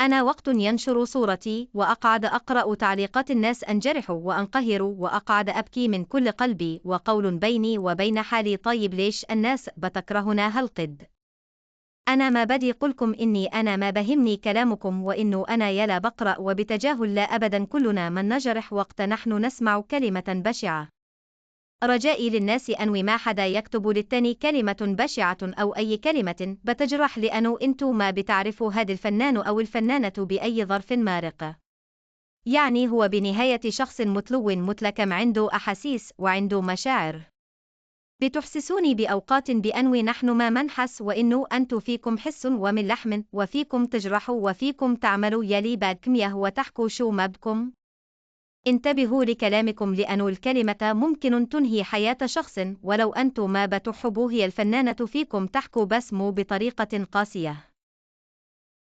أنا وقت ينشر صورتي وأقعد أقرأ تعليقات الناس أنجرح وأنقهر وأقعد أبكي من كل قلبي وقول بيني وبين حالي طيب ليش الناس بتكرهنا هالقد؟ أنا ما بدي قلكم إني أنا ما بهمني كلامكم وإنه أنا يلا بقرأ وبتجاهل لا أبدا كلنا من نجرح وقت نحن نسمع كلمة بشعة. رجائي للناس أنوي ما حدا يكتب للتاني كلمة بشعة أو أي كلمة بتجرح لأنه انتو ما بتعرفوا هاد الفنان أو الفنانة بأي ظرف مارق. يعني هو بنهاية شخص متلو متلكم عنده أحاسيس وعنده مشاعر. بتحسسوني بأوقات بأنوي نحن ما منحس وإنه أنتو فيكم حس ومن لحم وفيكم تجرحوا وفيكم تعملوا يلي بدكم ياه وتحكوا شو ما بدكم. انتبهوا لكلامكم لأن الكلمة ممكن تنهي حياة شخص ولو أنتم ما بتحبوا هي الفنانة فيكم تحكوا بس مو بطريقة قاسية.